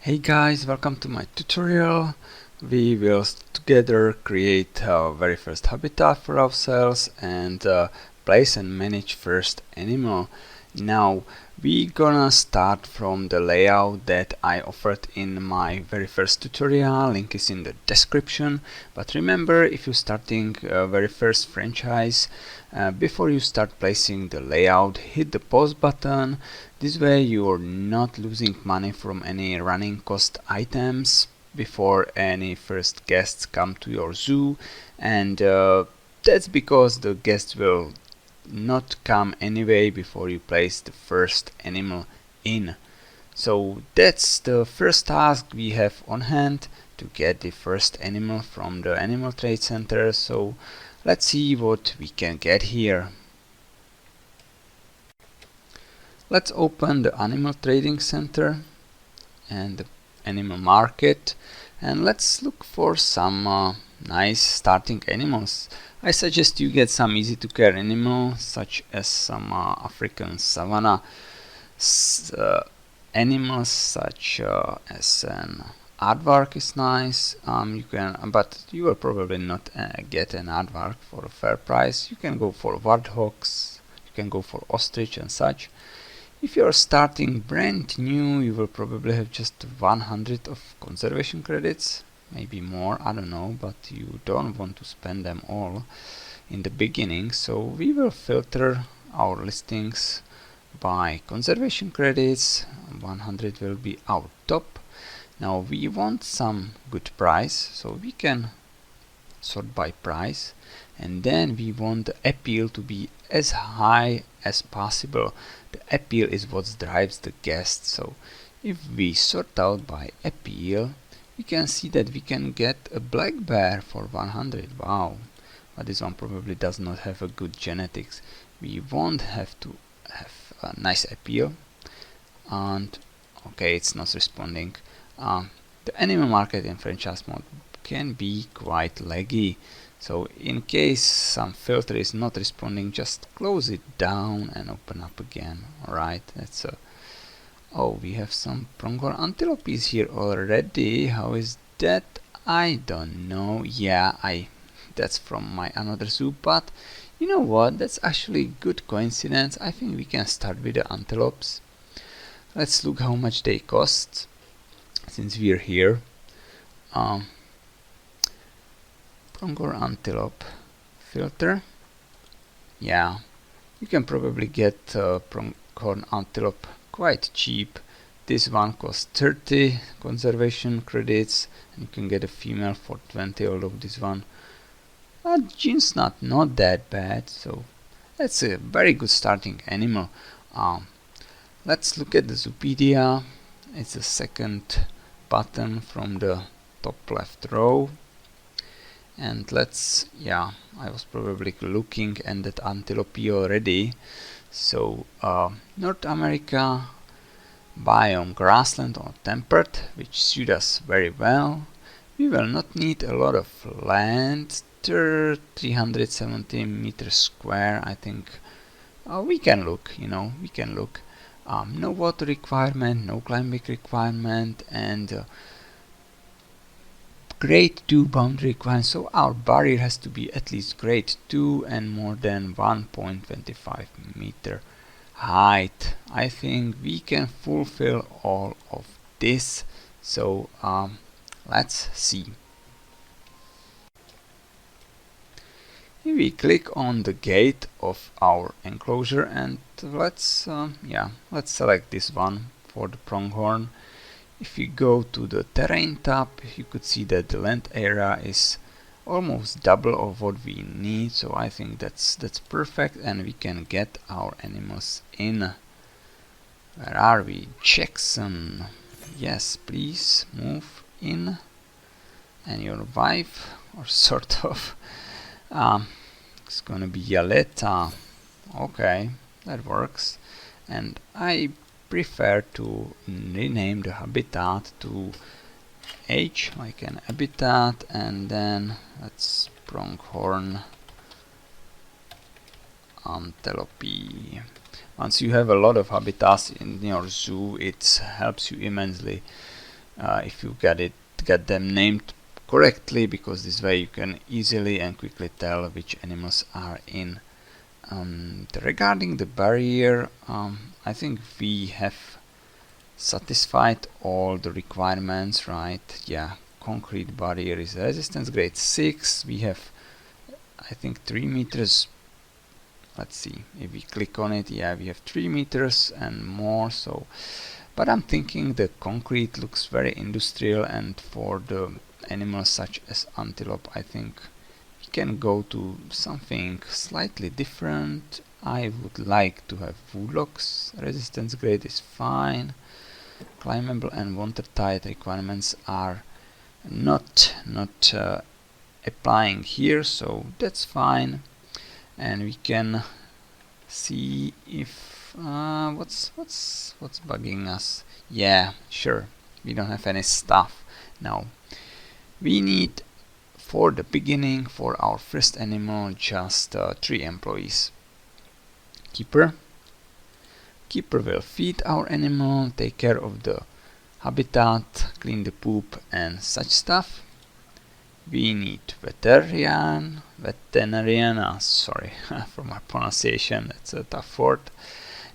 Hey guys, welcome to my tutorial. We will together create our very first habitat for ourselves and place and manage first animal. Now we're gonna start from the layout that I offered in my very first tutorial. Link is in the description. But remember, if you're starting a very first franchise, before you start placing the layout, hit the pause button. This way you're not losing money from any running cost items before any first guests come to your zoo, and that's because the guests will not come anyway before you place the first animal in. So that's the first task we have on hand, to get the first animal from the animal trade center. So let's see what we can get here. Let's open the animal trading center and the animal market, and let's look for some nice starting animals. I suggest you get some easy to care animals such as some African savanna animals such as an aardvark is nice. But you will probably not get an aardvark for a fair price. You can go for warthogs, you can go for ostrich and such. If you are starting brand new, you will probably have just 100 of conservation credits, maybe more, I don't know, but you don't want to spend them all in the beginning, so we will filter our listings by conservation credits. 100 will be our top. Now we want some good price, so we can sort by price, and then we want the appeal to be as high as possible. The appeal is what drives the guest. So if we sort out by appeal, we can see that we can get a black bear for 100. Wow, but this one probably does not have a good genetics. We won't have to have a nice appeal, and okay, it's not responding. The animal market in franchise mode can be quite laggy, so in case some filter is not responding, just close it down and open up again. Alright, that's oh, we have some pronghorn antelopes here already. How is that? I don't know. Yeah, that's from my another zoo, but you know what, that's actually good coincidence. I think we can start with the antelopes. Let's look how much they cost since we're here. Pronghorn antelope filter. Yeah, you can probably get pronghorn antelope quite cheap. This one costs 30 conservation credits, and you can get a female for 20, although this one gene's not that bad, so that's a very good starting animal. Let's look at the Zoopedia. It's the second button from the top left row. And I was probably looking at that antelope already. So North America biome, grassland or temperate, which suit us very well. We will not need a lot of land, 370 meters square. I think we can look, we can look. No water requirement, no climbing requirement, and grade 2 boundary requirement, so our barrier has to be at least grade 2 and more than 1.25 meter height. I think we can fulfill all of this, so let's see. Here we click on the gate of our enclosure, and let's select this one for the pronghorn. If you go to the terrain tab, you could see that the land area is almost double of what we need, so I think that's perfect, and we can get our animals in. Where are we? Jackson. Yes, please move in. And your wife, or sort of. It's gonna be Yaleta. Okay, that works. And I prefer to rename the habitat to H, like an habitat, and then let's pronghorn antelope. Once you have a lot of habitats in your zoo, it helps you immensely if you get them named correctly, because this way you can easily and quickly tell which animals are in. Regarding the barrier, I think we have satisfied all the requirements, right? Yeah, concrete barrier is resistance grade 6. We have, I think, 3 meters. Let's see, if we click on it, yeah, we have 3 meters and more. So, but I'm thinking the concrete looks very industrial, and for the animals such as antelope, I think we can go to something slightly different. I would like to have woodlocks. Resistance grade is fine. Climbable and watertight requirements are not applying here, so that's fine. And we can see if what's bugging us. Yeah, sure, we don't have any stuff. Now we need, for the beginning, for our first animal, just 3 employees. Keeper will feed our animal, take care of the habitat, clean the poop and such stuff. We need veterinarian, sorry for my pronunciation, that's a tough word.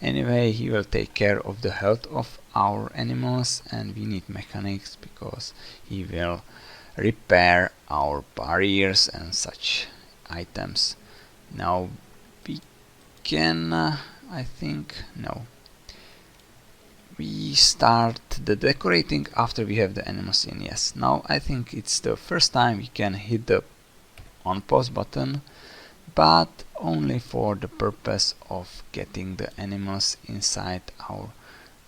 Anyway, he will take care of the health of our animals, and we need mechanics because he will repair our barriers and such items. Now we can, I think, no. We start the decorating after we have the animals in, yes. Now I think it's the first time we can hit the on pause button, but only for the purpose of getting the animals inside our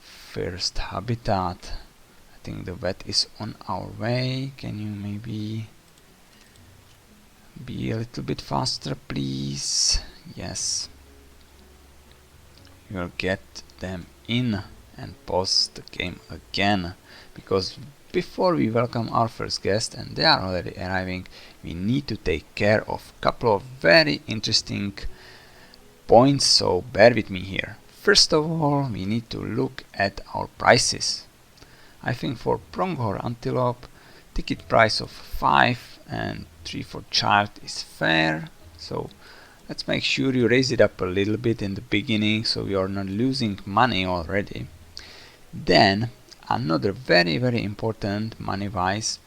first habitat. I think the vet is on our way. Can you maybe be a little bit faster, please? Yes. We'll get them in and pause the game again, because before we welcome our first guest, and they are already arriving, we need to take care of a couple of very interesting points, so bear with me here. First of all, we need to look at our prices. I think for pronghorn antelope, ticket price of 5 and 3 for child is fair, so let's make sure you raise it up a little bit in the beginning so you are not losing money already. Then another very important money wise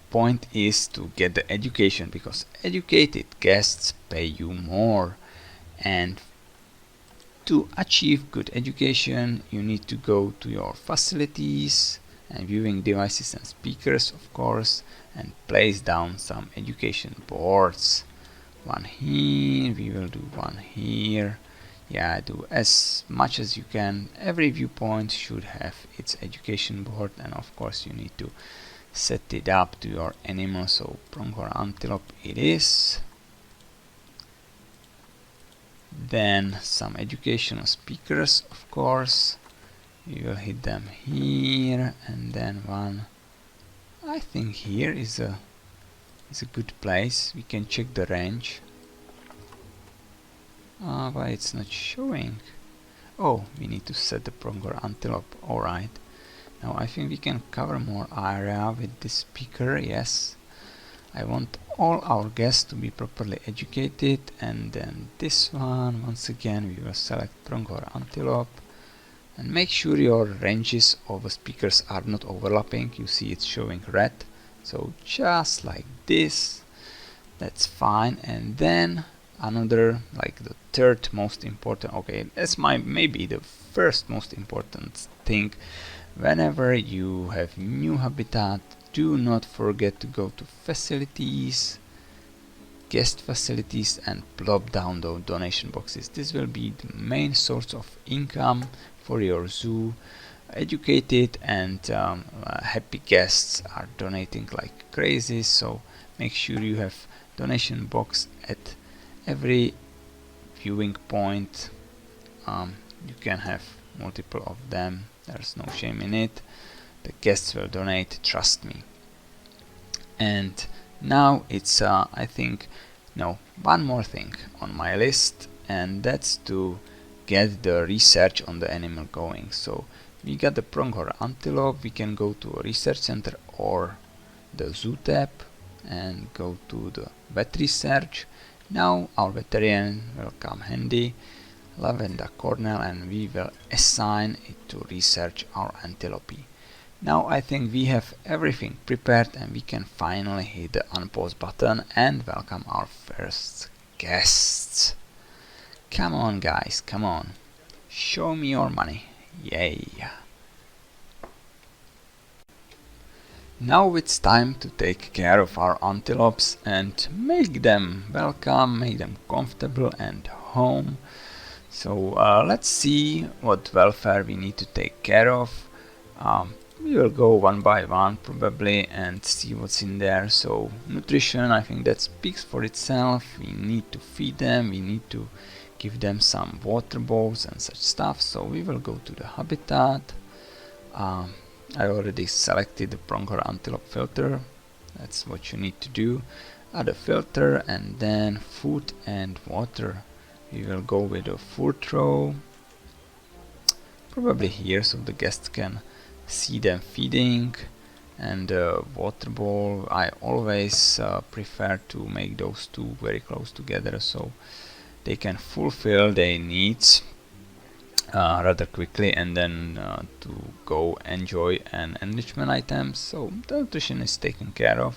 point is to get the education, because educated guests pay you more, and to achieve good education you need to go to your facilities and viewing devices and speakers, of course, and place down some education boards. One here, we will do one here. Yeah, do as much as you can. Every viewpoint should have its education board, and of course you need to set it up to your animal. So pronghorn antelope it is. Then some educational speakers, of course. We will hit them here, and then one. I think here is a good place. We can check the range. But it's not showing. Oh, we need to set the pronghorn antelope. Alright. Now I think we can cover more area with this speaker. Yes. I want all our guests to be properly educated, and then this one, once again, we will select pronghorn antelope. And make sure your ranges of speakers are not overlapping. You see it's showing red. So just like this. That's fine. And then another, like the third most important, okay, that's maybe the first most important thing. Whenever you have new habitat, do not forget to go to facilities, guest facilities, and plop down those donation boxes. This will be the main source of income for your zoo. Educated and happy guests are donating like crazy, so make sure you have donation box at every viewing point. You can have multiple of them, there's no shame in it. The guests will donate, trust me. And now it's I think one more thing on my list, and that's to get the research on the animal going. So we got the pronghorn antelope. We can go to a research center or the zoo tab and go to the vet research. Now our veterinarian will come handy, Lavender Cornell, and we will assign it to research our antelope. Now I think we have everything prepared and we can finally hit the unpause button and welcome our first guests. Come on guys, come on. Show me your money. Yay. Now it's time to take care of our antelopes and make them welcome, make them comfortable and home. So let's see what welfare we need to take care of. We will go one by one probably and see what's in there. So nutrition, I think that speaks for itself. We need to feed them, we need to give them some water bowls and such stuff. So we will go to the habitat. I already selected the pronghorn antelope filter. That's what you need to do. Add a filter and then food and water. We will go with a food trough, probably here so the guests can see them feeding, and a water bowl. I always prefer to make those two very close together so they can fulfill their needs rather quickly, and then to go enjoy an enrichment item. So the nutrition is taken care of.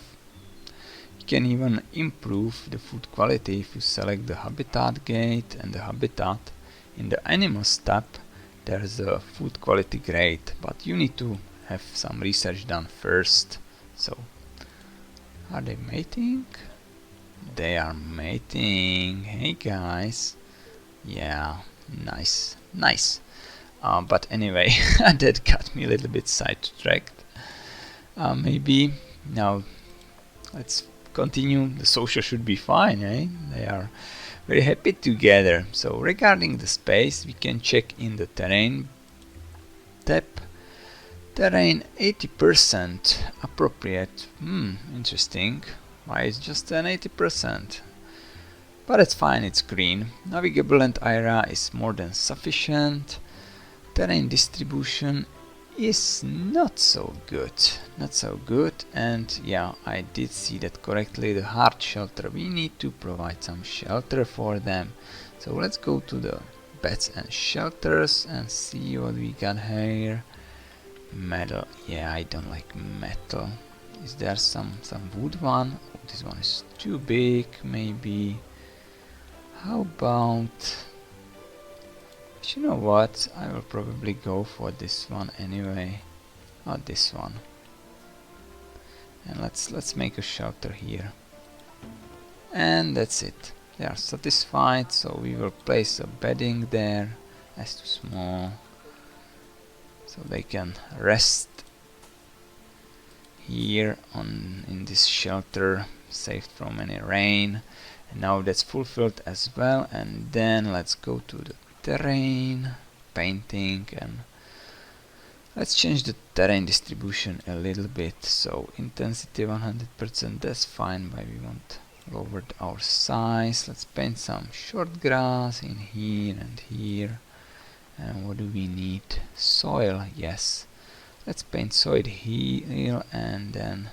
You can even improve the food quality if you select the habitat gate and the habitat. In the animals tab there's a food quality grade, but you need to have some research done first. So are they mating? They are mating. Hey guys. Yeah, nice. But anyway, that got me a little bit sidetracked. Maybe now let's continue. The social should be fine, eh? They are very happy together. So regarding the space, we can check in the terrain tab. Terrain 80% appropriate. Interesting. Why is just an 80%? But it's fine, it's green. Navigable and area is more than sufficient. Terrain distribution is not so good, and yeah, I did see that correctly. The hard shelter, we need to provide some shelter for them. So let's go to the beds and shelters and see what we got here. Metal, yeah, I don't like metal. Is there some wood one? Oh, this one is too big, maybe. How about, you know what, I will probably go for this one anyway. This one. And let's make a shelter here. And that's it. They are satisfied, so we will place a bedding there. That's too small. So they can rest here in this shelter, saved from any rain. And now that's fulfilled as well, and then let's go to the terrain painting and let's change the terrain distribution a little bit. So intensity 100%, that's fine, but we want lower our size. Let's paint some short grass in here and here. And what do we need? Soil, yes. Let's paint soil here and then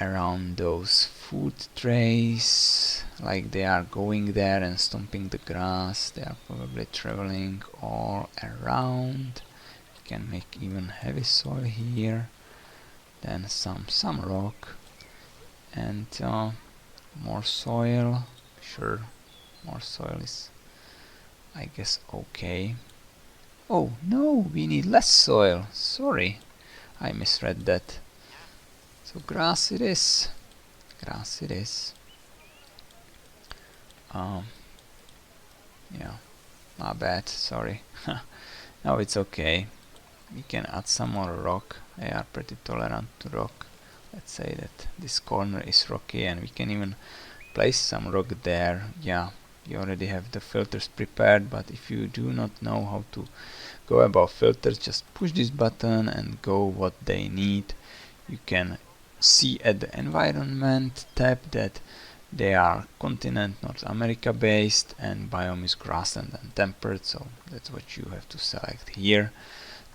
around those food trays, like they are going there and stomping the grass. They are probably traveling all around. You can make even heavy soil here, then some rock and more soil. Sure, more soil is, I guess, okay. Oh no, we need less soil. Sorry, I misread that. So grass it is. Grass it is. Yeah, my bad, sorry. Now it's okay. We can add some more rock. They are pretty tolerant to rock. Let's say that this corner is rocky and we can even place some rock there. Yeah, you already have the filters prepared, but if you do not know how to go about filters, just push this button and go what they need. You can see at the environment tab that they are continent North America based and biome is grassland and temperate, so that's what you have to select here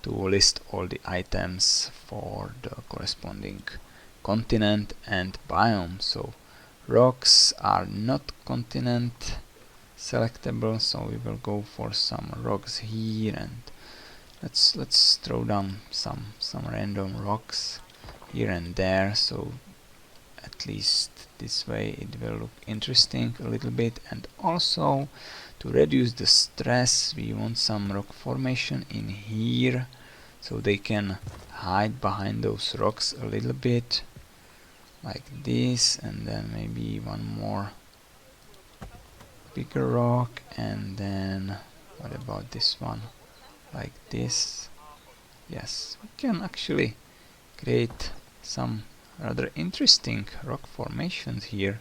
to list all the items for the corresponding continent and biome. So rocks are not continent selectable, so we will go for some rocks here, and let's throw down some random rocks here and there, so at least this way it will look interesting a little bit. And also, to reduce the stress, we want some rock formation in here, so they can hide behind those rocks a little bit, like this, and then maybe one more bigger rock, and then what about this one, like this. Yes, we can actually create some rather interesting rock formations here.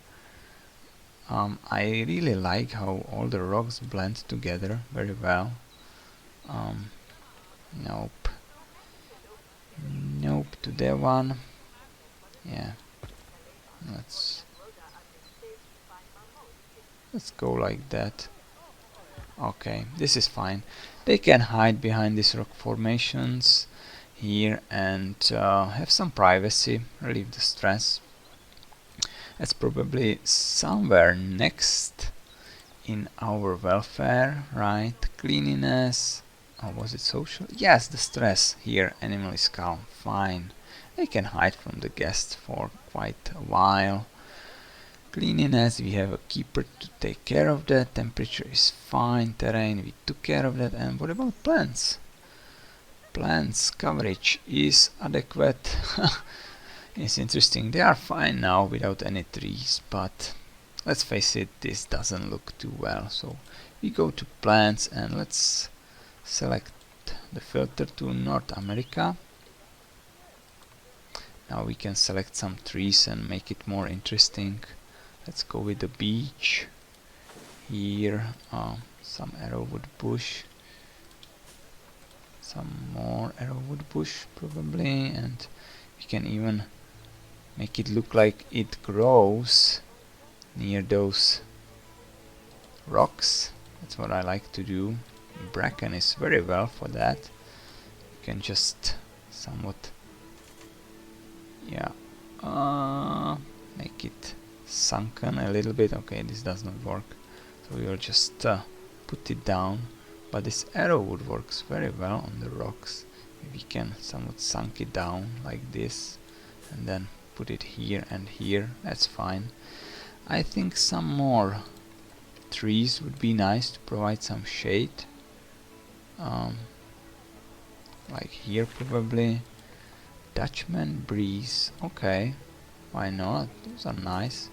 I really like how all the rocks blend together very well. Nope. Nope to that one. Yeah. Let's go like that. Okay, this is fine. They can hide behind these rock formations here and have some privacy, relieve the stress. That's probably somewhere next in our welfare, right? Cleanliness. Oh, was it social? Yes, the stress here. Animal is calm. Fine. They can hide from the guests for quite a while. Cleanliness, we have a keeper to take care of that. Temperature is fine. Terrain, we took care of that. And what about plants? Plants coverage is adequate. It's interesting. They are fine now without any trees, but let's face it, this doesn't look too well. So we go to plants and let's select the filter to North America. Now we can select some trees and make it more interesting. Let's go with the beech. Here, some arrowwood bush. Some more arrowwood bush probably, and we can even make it look like it grows near those rocks. That's what I like to do. Bracken is very well for that. You can just somewhat, yeah, make it sunken a little bit. Okay, this does not work, so we will just put it down. But this arrowwood works very well on the rocks. We can somewhat sunk it down like this, and then put it here and here. That's fine. I think some more trees would be nice to provide some shade. Like here probably. Dutchman breeze. Okay, why not? Those are nice.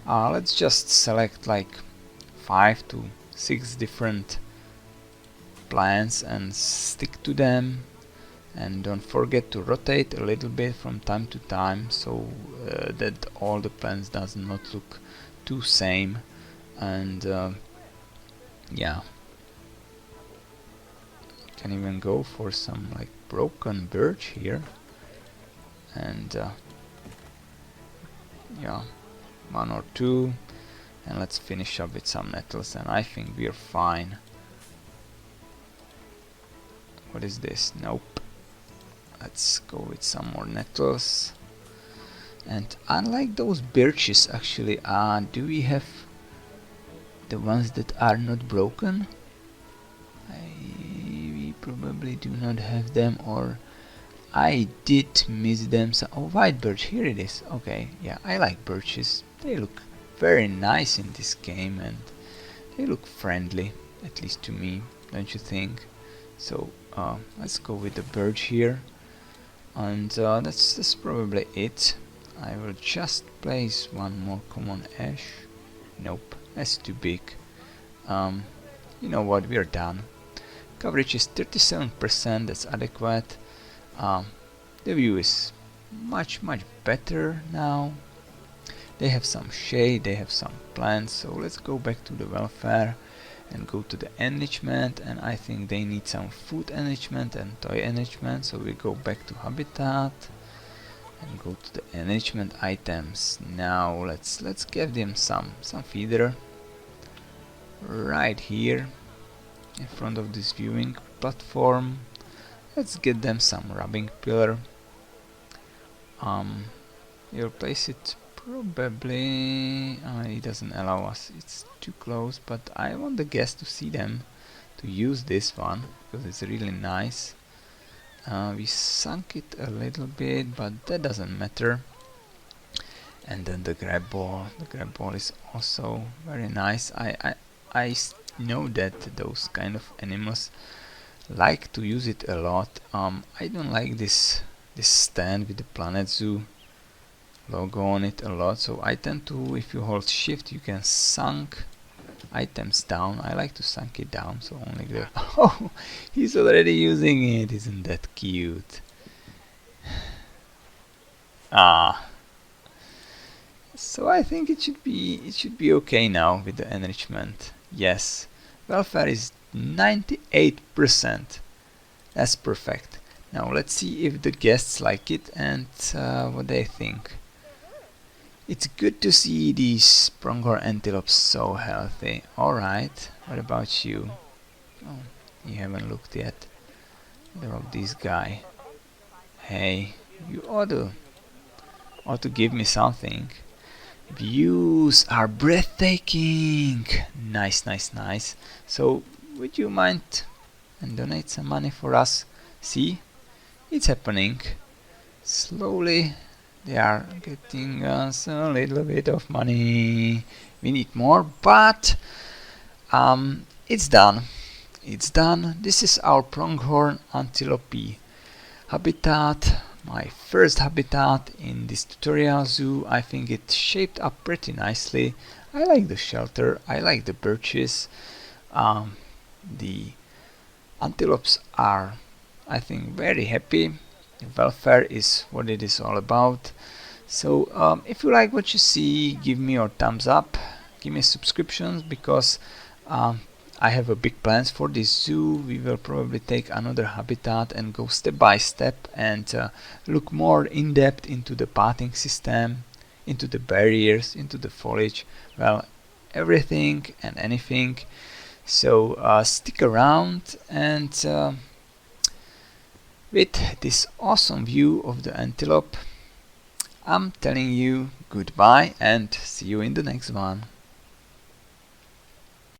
Let's just select like 5 to 6 different plants and stick to them. And don't forget to rotate a little bit from time to time, so that all the plants does not look too same. And yeah, you can even go for some like broken birch here, and yeah, 1 or 2, and let's finish up with some nettles, and I think we're fine. What is this? Nope. Let's go with some more nettles. And unlike those birches, actually, do we have the ones that are not broken? We probably do not have them, or I did miss them. So, oh, white birch, here it is. Okay, yeah, I like birches. They look very nice in this game, and they look friendly, at least to me, don't you think? So let's go with the birch here, and that's probably it. I will just place one more common ash. Nope, that's too big. You know what, we're done. Coverage is 37%, that's adequate. The view is much better now. They have some shade, they have some plants, so let's go back to the welfare and go to the enrichment, and I think they need some food enrichment and toy enrichment, so we go back to habitat and go to the enrichment items. Now let's give them some feeder right here in front of this viewing platform, Let's get them some rubbing pillar. You'll place it probably. It doesn't allow us. It's too close, but I want the guests to see them, to use this one because it's really nice. We sunk it a little bit, but that doesn't matter. And then the grab ball. The grab ball is also very nice. I know that those kind of animals like to use it a lot. I don't like this stand with the planetzoo logo on it a lot, so I tend to, if you hold shift, you can sunk items down. I like to sunk it down, so only the oh, he's already using it. Isn't that cute? Ah, so I think it should be okay now with the enrichment. Yes, welfare is 98%. That's perfect. Now let's see if the guests like it and what they think. It's good to see these pronghorn antelopes so healthy. Alright, what about you? Oh, you haven't looked yet. What about this guy? Hey, you ought to give me something. Views are breathtaking. Nice, nice, nice. So, would you mind and donate some money for us? See, it's happening. Slowly, they are getting us a little bit of money. We need more, but it's done. It's done. This is our pronghorn antelope habitat. My first habitat in this tutorial zoo. I think it shaped up pretty nicely. I like the shelter. I like the birches. The antelopes are, I think, very happy. Welfare is what it is all about. So if you like what you see, give me your thumbs up, give me subscriptions, because I have a big plans for this zoo. We will probably take another habitat and go step by step and look more in depth into the pathing system, into the barriers, into the foliage, well, everything and anything. So stick around, and with this awesome view of the antelope, I'm telling you goodbye and see you in the next one.